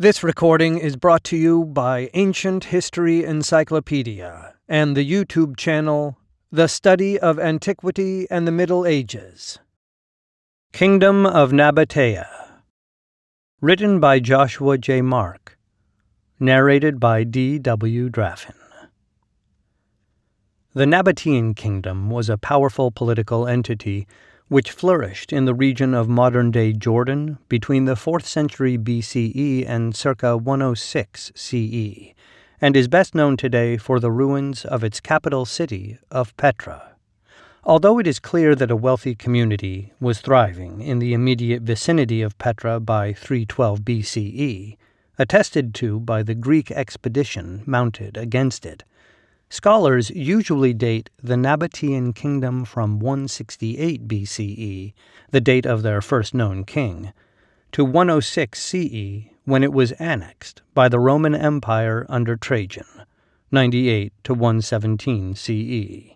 This recording is brought to you by Ancient History Encyclopedia and the YouTube channel The Study of Antiquity and the Middle Ages. Kingdom of Nabatea. Written by Joshua J. Mark. Narrated by DW Draffin. The Nabatean Kingdom was a powerful political entity which flourished in the region of modern-day Jordan between the 4th century BCE and circa 106 CE, and is best known today for the ruins of its capital city of Petra. Although it is clear that a wealthy community was thriving in the immediate vicinity of Petra by 312 BCE, attested to by the Greek expedition mounted against it, scholars usually date the Nabatean Kingdom from 168 BCE, the date of their first known king, to 106 CE, when it was annexed by the Roman Empire under Trajan, 98 to 117 CE.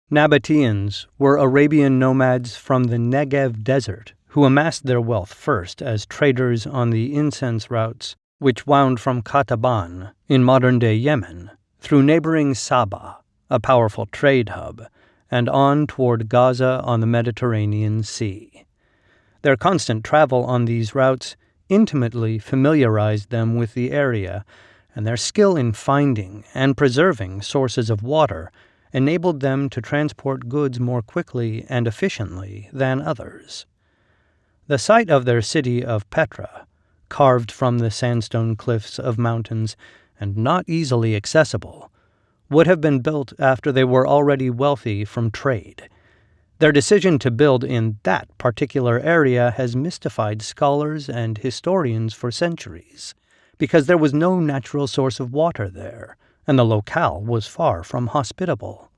Nabateans were Arabian nomads from the Negev desert who amassed their wealth first as traders on the Incense routes which wound from Qataban in modern-day Yemen through neighboring Saba, a powerful trade hub, and on toward Gaza on the Mediterranean Sea. Their constant travel on these routes intimately familiarized them with the area, and their skill in finding and preserving sources of water enabled them to transport goods more quickly and efficiently than others. The site of their city of Petra, carved from the sandstone cliffs of mountains and not easily accessible, would have been built after they were already wealthy from trade. Their decision to build in that particular area has mystified scholars and historians for centuries, because there was no natural source of water there, and the locale was far from hospitable.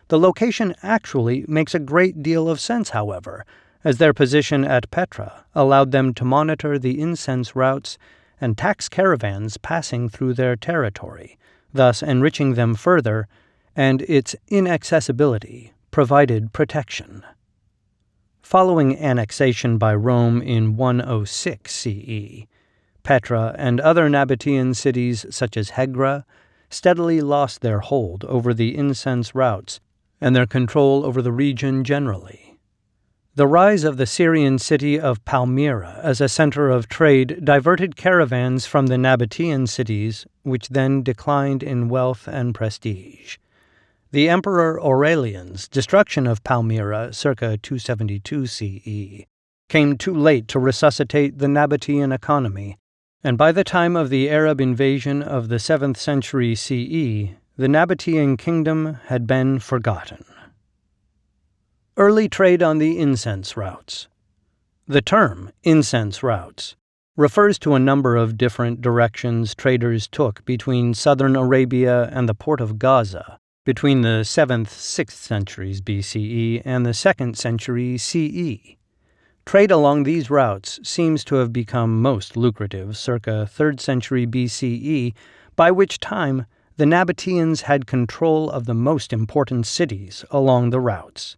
The location actually makes a great deal of sense, however, as their position at Petra allowed them to monitor the incense routes and tax caravans passing through their territory, thus enriching them further, and its inaccessibility provided protection. Following annexation by Rome in 106 CE, Petra and other Nabatean cities such as Hegra steadily lost their hold over the incense routes and their control over the region generally. The rise of the Syrian city of Palmyra as a center of trade diverted caravans from the Nabatean cities, which then declined in wealth and prestige. The Emperor Aurelian's destruction of Palmyra circa 272 CE came too late to resuscitate the Nabatean economy, and by the time of the Arab invasion of the 7th century CE, the Nabatean Kingdom had been forgotten. Early trade on the incense routes. The term incense routes refers to a number of different directions traders took between southern Arabia and the port of Gaza between the 7th-6th centuries BCE and the 2nd century CE. Trade along these routes seems to have become most lucrative circa 3rd century BCE, by which time the Nabateans had control of the most important cities along the routes.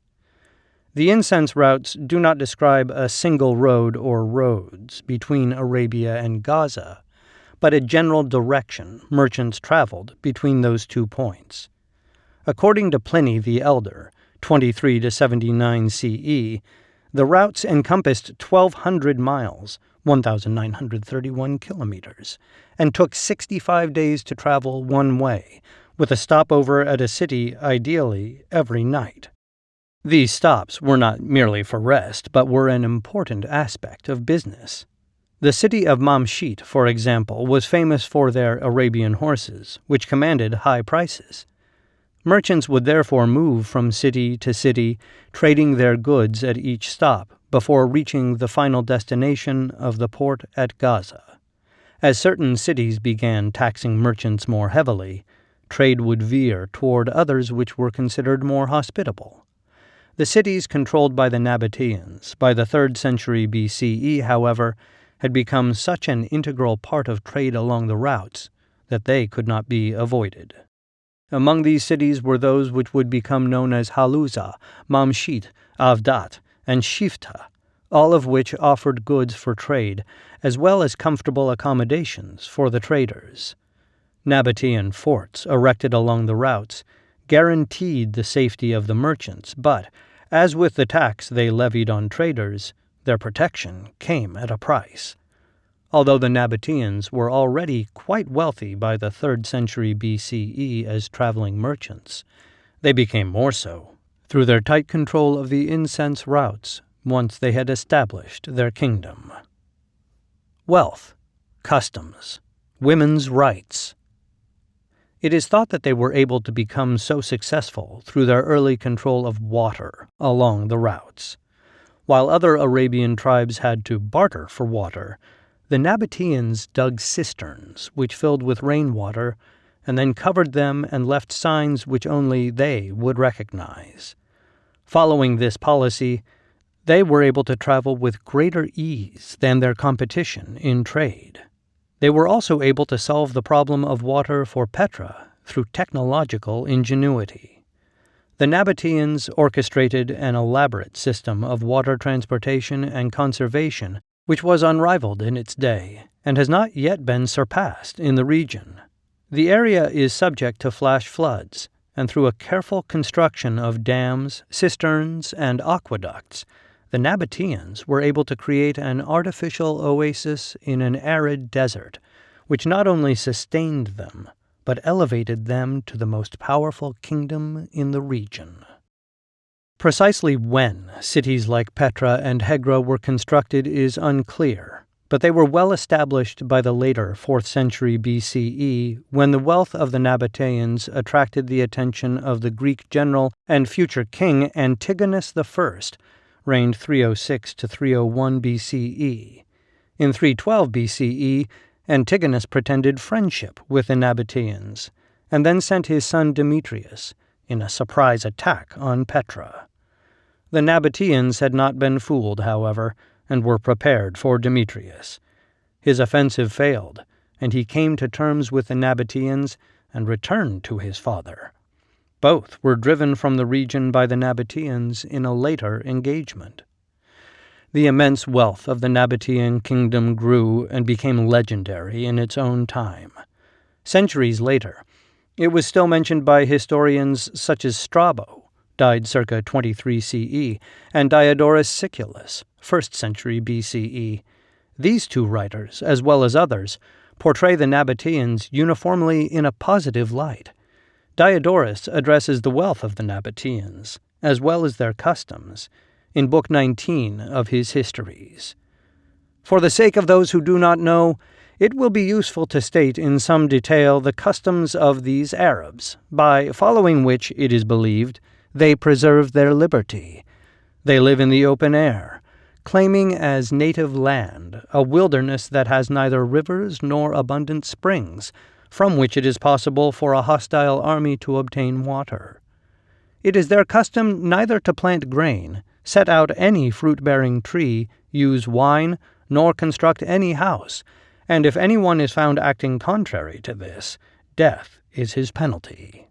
The incense routes do not describe a single road or roads between Arabia and Gaza, but a general direction merchants traveled between those 2 points. According to Pliny the Elder, 23 to 79 CE, the routes encompassed 1,200 miles, 1,931 kilometers, and took 65 days to travel one way, with a stopover at a city ideally every night. These stops were not merely for rest, but were an important aspect of business. The city of Mamshit, for example, was famous for their Arabian horses, which commanded high prices. Merchants would therefore move from city to city, trading their goods at each stop before reaching the final destination of the port at Gaza. As certain cities began taxing merchants more heavily, trade would veer toward others which were considered more hospitable. The cities controlled by the Nabateans by the 3rd century BCE, however, had become such an integral part of trade along the routes that they could not be avoided. Among these cities were those which would become known as Haluza, Mamshit, Avdat, and Shifta, all of which offered goods for trade, as well as comfortable accommodations for the traders. Nabatean forts erected along the routes guaranteed the safety of the merchants, but, as with the tax they levied on traders, their protection came at a price. Although the Nabateans were already quite wealthy by the 3rd century BCE as traveling merchants, they became more so through their tight control of the incense routes once they had established their kingdom. Wealth, customs, women's rights. It is thought that they were able to become so successful through their early control of water along the routes. While other Arabian tribes had to barter for water, the Nabateans dug cisterns which filled with rainwater and then covered them and left signs which only they would recognize. Following this policy, they were able to travel with greater ease than their competition in trade. They were also able to solve the problem of water for Petra through technological ingenuity. The Nabateans orchestrated an elaborate system of water transportation and conservation which was unrivaled in its day and has not yet been surpassed in the region. The area is subject to flash floods, and through a careful construction of dams, cisterns, and aqueducts, the Nabateans were able to create an artificial oasis in an arid desert, which not only sustained them, but elevated them to the most powerful kingdom in the region. Precisely when cities like Petra and Hegra were constructed is unclear, but they were well established by the later 4th century BCE when the wealth of the Nabateans attracted the attention of the Greek general and future king Antigonus I, reigned 306 to 301 BCE. In 312 BCE, Antigonus pretended friendship with the Nabateans, and then sent his son Demetrius in a surprise attack on Petra. The Nabateans had not been fooled, however, and were prepared for Demetrius. His offensive failed, and he came to terms with the Nabateans and returned to his father. Both were driven from the region by the Nabateans in a later engagement. The immense wealth of the Nabatean Kingdom grew and became legendary in its own time. Centuries later, it was still mentioned by historians such as Strabo, died circa 23 CE, and Diodorus Siculus, 1st century BCE. These two writers, as well as others, portray the Nabateans uniformly in a positive light. Diodorus addresses the wealth of the Nabateans, as well as their customs, in Book 19 of his Histories. For the sake of those who do not know, it will be useful to state in some detail the customs of these Arabs, by following which, it is believed, they preserve their liberty. They live in the open air, claiming as native land a wilderness that has neither rivers nor abundant springs, from which it is possible for a hostile army to obtain water. It is their custom neither to plant grain, set out any fruit-bearing tree, use wine, nor construct any house, and if anyone is found acting contrary to this, death is his penalty.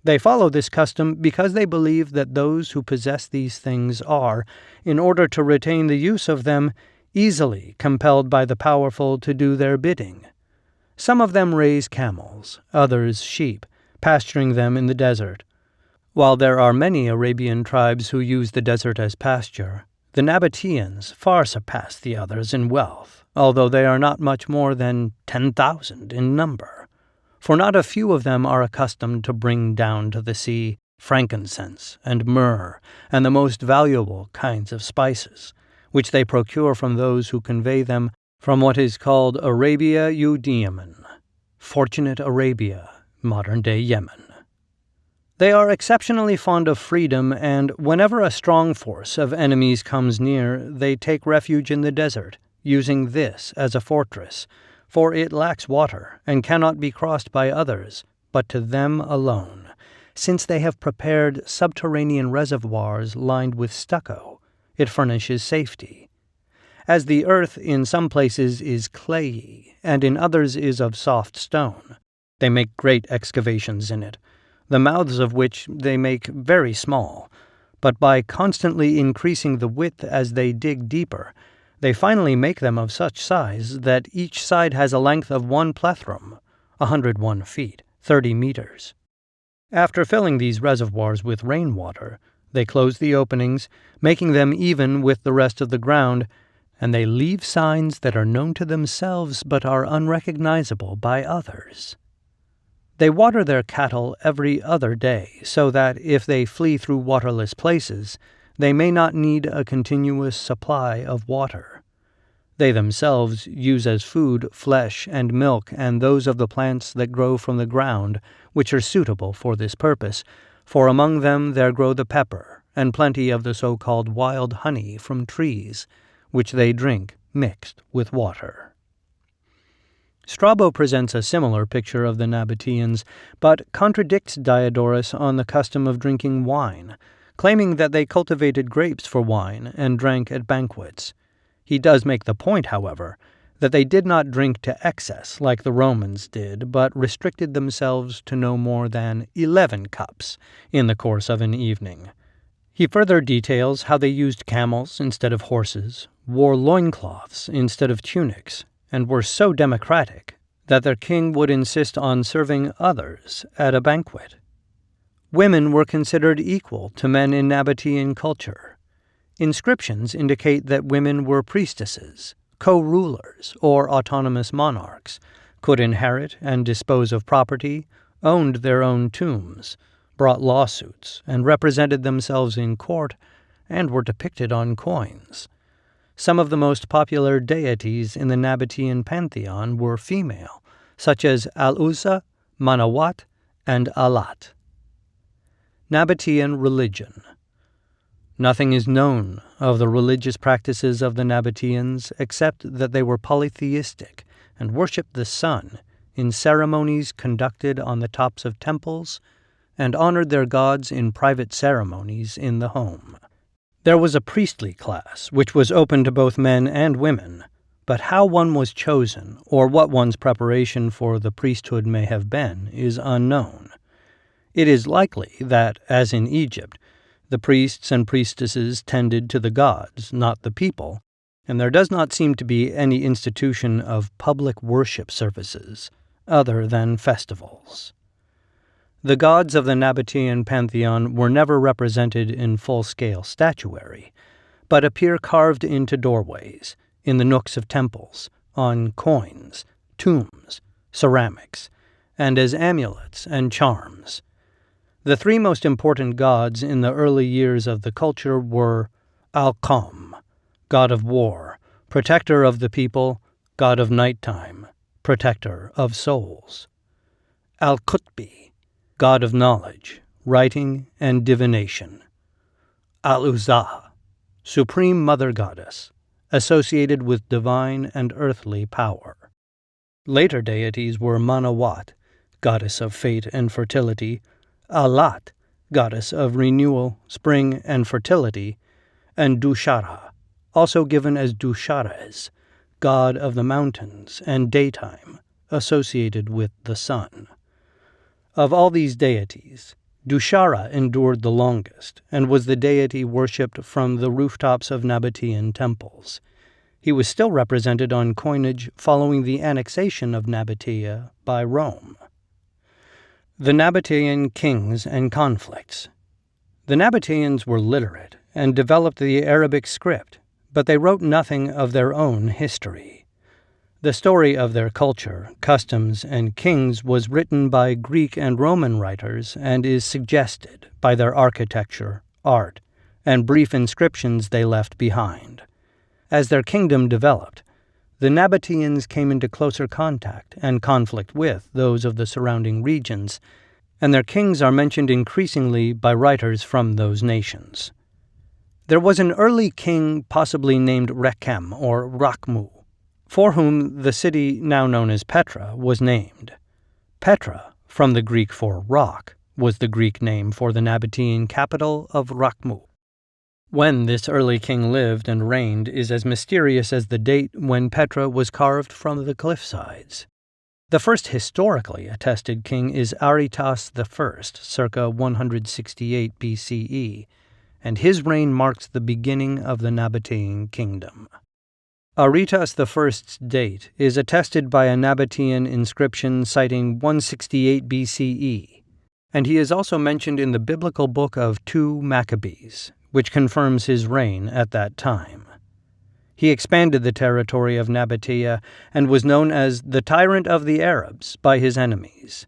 They follow this custom because they believe that those who possess these things are, in order to retain the use of them, easily compelled by the powerful to do their bidding. Some of them raise camels, others sheep, pasturing them in the desert. While there are many Arabian tribes who use the desert as pasture, the Nabateans far surpass the others in wealth, although they are not much more than 10,000 in number. For not a few of them are accustomed to bring down to the sea frankincense and myrrh and the most valuable kinds of spices, which they procure from those who convey them from what is called Arabia Eudaemen, fortunate Arabia, modern-day Yemen. They are exceptionally fond of freedom, and whenever a strong force of enemies comes near, they take refuge in the desert, using this as a fortress, for it lacks water and cannot be crossed by others, but to them alone, since they have prepared subterranean reservoirs lined with stucco. It furnishes safety. As the earth in some places is clayey, and in others is of soft stone, they make great excavations in it, the mouths of which they make very small, but by constantly increasing the width as they dig deeper, they finally make them of such size that each side has a length of 1 plethrum, 101 feet, 30 meters. After filling these reservoirs with rainwater, they close the openings, making them even with the rest of the ground, and they leave signs that are known to themselves but are unrecognizable by others. They water their cattle every other day, so that if they flee through waterless places, they may not need a continuous supply of water. They themselves use as food flesh and milk and those of the plants that grow from the ground, which are suitable for this purpose, for among them there grow the pepper, and plenty of the so-called wild honey from trees, which they drink mixed with water. Strabo presents a similar picture of the Nabateans, but contradicts Diodorus on the custom of drinking wine, claiming that they cultivated grapes for wine and drank at banquets. He does make the point, however, that they did not drink to excess like the Romans did, but restricted themselves to no more than 11 cups in the course of an evening. He further details how they used camels instead of horses, wore loincloths instead of tunics, and were so democratic that their king would insist on serving others at a banquet. Women were considered equal to men in Nabatean culture. Inscriptions indicate that women were priestesses, co-rulers, or autonomous monarchs, could inherit and dispose of property, owned their own tombs, brought lawsuits, and represented themselves in court, and were depicted on coins. Some of the most popular deities in the Nabatean pantheon were female, such as Al-Uzza, Manawat, and Alat. Nabatean religion. Nothing is known of the religious practices of the Nabateans except that they were polytheistic and worshipped the sun in ceremonies conducted on the tops of temples and honored their gods in private ceremonies in the home. There was a priestly class, which was open to both men and women, but how one was chosen, or what one's preparation for the priesthood may have been, is unknown. It is likely that, as in Egypt, the priests and priestesses tended to the gods, not the people, and there does not seem to be any institution of public worship services, other than festivals. The gods of the Nabatean pantheon were never represented in full-scale statuary, but appear carved into doorways, in the nooks of temples, on coins, tombs, ceramics, and as amulets and charms. The 3 most important gods in the early years of the culture were Al-Qam, god of war, protector of the people, god of nighttime, protector of souls; Al-Qutbi, god of knowledge, writing, and divination; Al-Uzza, supreme mother goddess, associated with divine and earthly power. Later deities were Manawat, goddess of fate and fertility, Alat, goddess of renewal, spring, and fertility, and Dushara, also given as Dushares, god of the mountains and daytime, associated with the sun. Of all these deities, Dushara endured the longest and was the deity worshipped from the rooftops of Nabatean temples. He was still represented on coinage following the annexation of Nabatea by Rome. The Nabatean kings and conflicts. The Nabateans were literate and developed the Arabic script, but they wrote nothing of their own history. The story of their culture, customs, and kings was written by Greek and Roman writers and is suggested by their architecture, art, and brief inscriptions they left behind. As their kingdom developed, the Nabateans came into closer contact and conflict with those of the surrounding regions, and their kings are mentioned increasingly by writers from those nations. There was an early king possibly named Rekhem or Rakhmu, for whom the city now known as Petra was named. Petra, from the Greek for rock, was the Greek name for the Nabatean capital of Rakhmu. When this early king lived and reigned is as mysterious as the date when Petra was carved from the cliffsides. The first historically attested king is Aretas I, circa 168 BCE, and his reign marks the beginning of the Nabatean Kingdom. Aretas I's date is attested by a Nabatean inscription citing 168 BCE, and he is also mentioned in the biblical book of 2 Maccabees, which confirms his reign at that time. He expanded the territory of Nabatea and was known as the Tyrant of the Arabs by his enemies.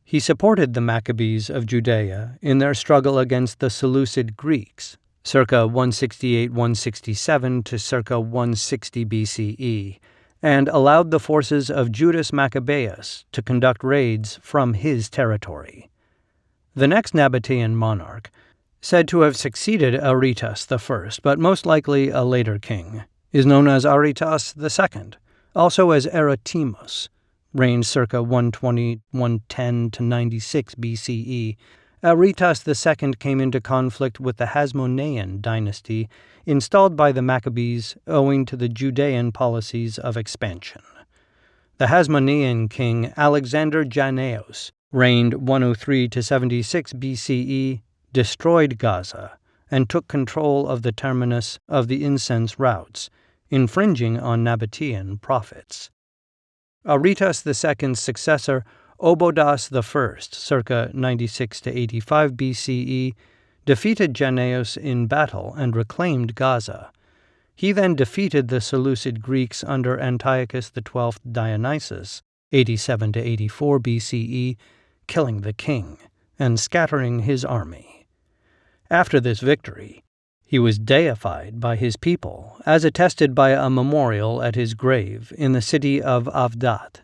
He supported the Maccabees of Judea in their struggle against the Seleucid Greeks, circa 168-167 to circa 160 BCE, and allowed the forces of Judas Maccabeus to conduct raids from his territory. The next Nabatean monarch, said to have succeeded Aretas I, but most likely a later king, is known as Aretas II, also as Eratemos, reigned circa 120-110 to 96 BCE. Aretas II came into conflict with the Hasmonean dynasty, installed by the Maccabees owing to the Judean policies of expansion. The Hasmonean king Alexander Jannaeus, reigned 103 to 76 BCE, destroyed Gaza and took control of the terminus of the Incense routes, infringing on Nabatean prophets. Aretas II's successor, Obodas I, circa 96 to 85 BCE, defeated Jannaeus in battle and reclaimed Gaza. He then defeated the Seleucid Greeks under Antiochus XII Dionysius, 87 to 84 BCE, killing the king and scattering his army. After this victory, he was deified by his people, as attested by a memorial at his grave in the city of Avdat.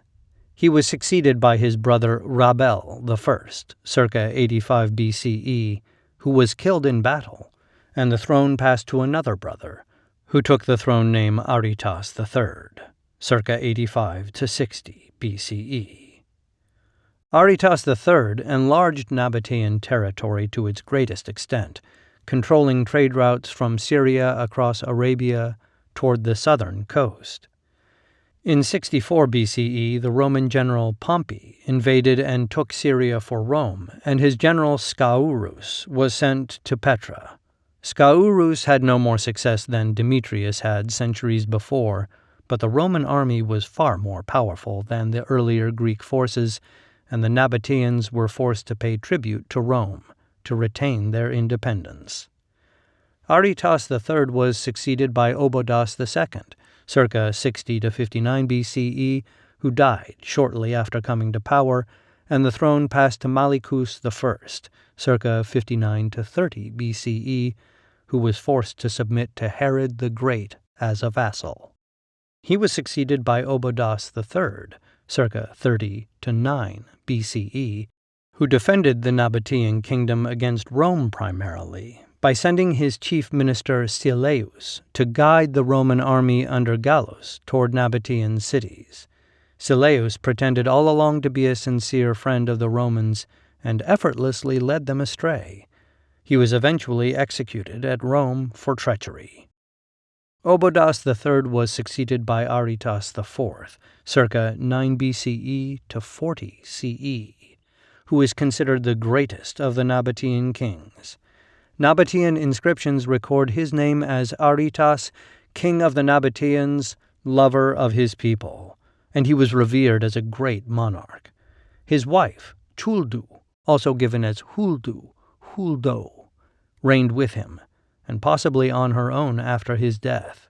He was succeeded by his brother Rabel I, circa 85 BCE, who was killed in battle, and the throne passed to another brother, who took the throne name Aretas III, circa 85 to 60 BCE. Aretas III enlarged Nabatean territory to its greatest extent, controlling trade routes from Syria across Arabia toward the southern coast. In 64 BCE, the Roman general Pompey invaded and took Syria for Rome, and his general Scaurus was sent to Petra. Scaurus had no more success than Demetrius had centuries before, but the Roman army was far more powerful than the earlier Greek forces, and the Nabateans were forced to pay tribute to Rome to retain their independence. Aretas III was succeeded by Obodas II, circa 60 to 59 BCE, who died shortly after coming to power, and the throne passed to Malichus I, circa 59 to 30 BCE, who was forced to submit to Herod the Great as a vassal. He was succeeded by Obodas III, circa 30 to 9 BCE, who defended the Nabatean Kingdom against Rome primarily by sending his chief minister Sileus to guide the Roman army under Gallus toward Nabatean cities. Sileus pretended all along to be a sincere friend of the Romans and effortlessly led them astray. He was eventually executed at Rome for treachery. Obodas III was succeeded by Aretas IV, circa 9 BCE to 40 CE, who is considered the greatest of the Nabatean kings. Nabatean inscriptions record his name as Aretas, king of the Nabateans, lover of his people, and he was revered as a great monarch. His wife, Chuldu, also given as Huldu, Huldo, reigned with him, and possibly on her own after his death.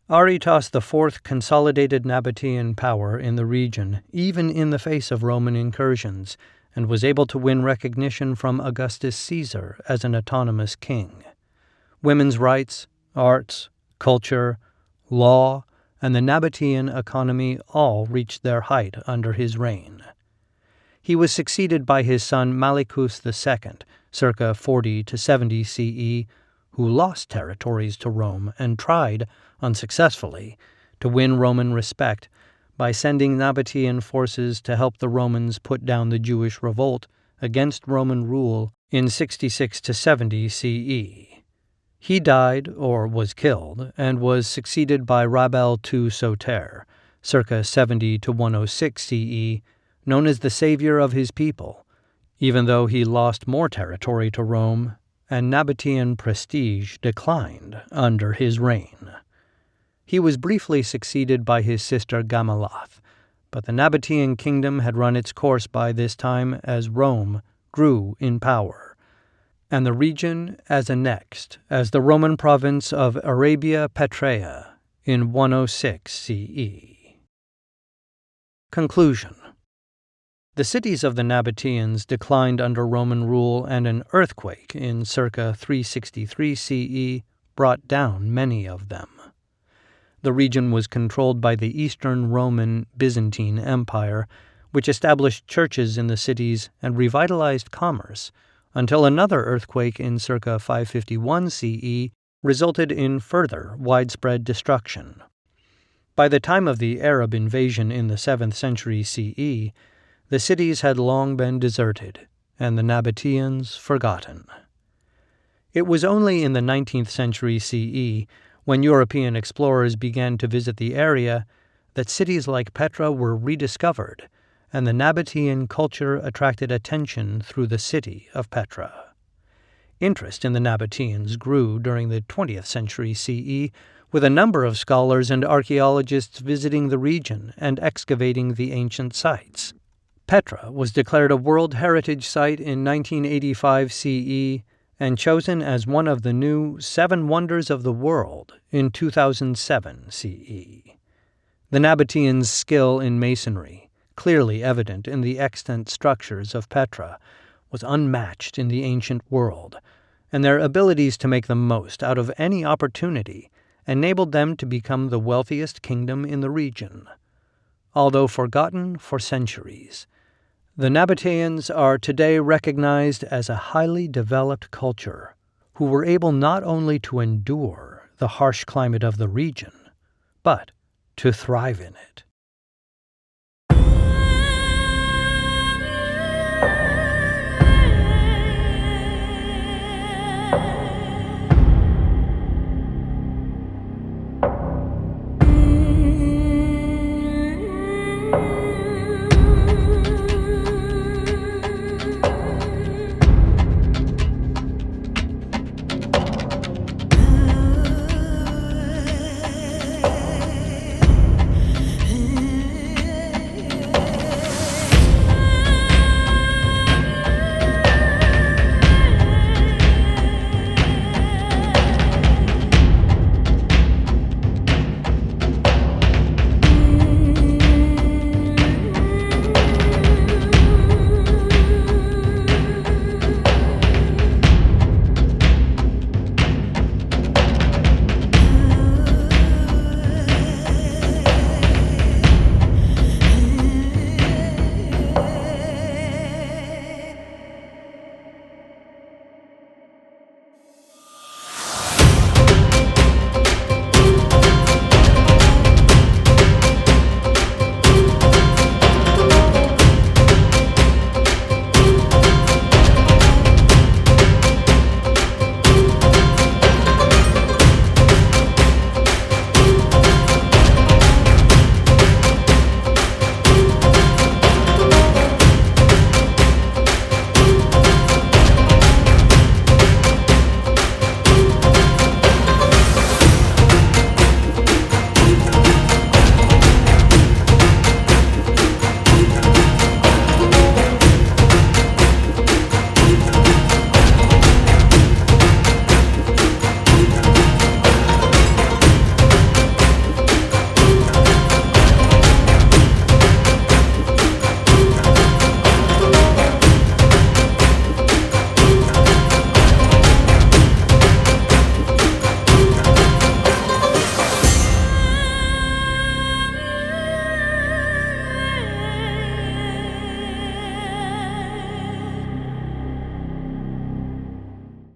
Aretas IV consolidated Nabatean power in the region, even in the face of Roman incursions, and was able to win recognition from Augustus Caesar as an autonomous king. Women's rights, arts, culture, law, and the Nabatean economy all reached their height under his reign. He was succeeded by his son Malichus II, circa 40 to 70 CE, who lost territories to Rome and tried, unsuccessfully, to win Roman respect by sending Nabatean forces to help the Romans put down the Jewish revolt against Roman rule in 66 to 70 CE. He died, or was killed, and was succeeded by Rabel II Soter, circa 70 to 106 CE, known as the savior of his people, even though he lost more territory to Rome and Nabatean prestige declined under his reign. He was briefly succeeded by his sister Gamalath, but the Nabatean Kingdom had run its course by this time as Rome grew in power, and the region as annexed as the Roman province of Arabia Petraea in 106 CE. Conclusion. The cities of the Nabateans declined under Roman rule, and an earthquake in circa 363 CE brought down many of them. The region was controlled by the Eastern Roman Byzantine Empire, which established churches in the cities and revitalized commerce, until another earthquake in circa 551 CE resulted in further widespread destruction. By the time of the Arab invasion in the 7th century CE, the cities had long been deserted, and the Nabateans forgotten. It was only in the 19th century CE, when European explorers began to visit the area, that cities like Petra were rediscovered, and the Nabatean culture attracted attention through the city of Petra. Interest in the Nabateans grew during the 20th century CE, with a number of scholars and archaeologists visiting the region and excavating the ancient sites. Petra was declared a World Heritage Site in 1985 CE and chosen as one of the new 7 Wonders of the World in 2007 CE. The Nabateans' skill in masonry, clearly evident in the extant structures of Petra, was unmatched in the ancient world, and their abilities to make the most out of any opportunity enabled them to become the wealthiest kingdom in the region. Although forgotten for centuries, the Nabateans are today recognized as a highly developed culture who were able not only to endure the harsh climate of the region, but to thrive in it.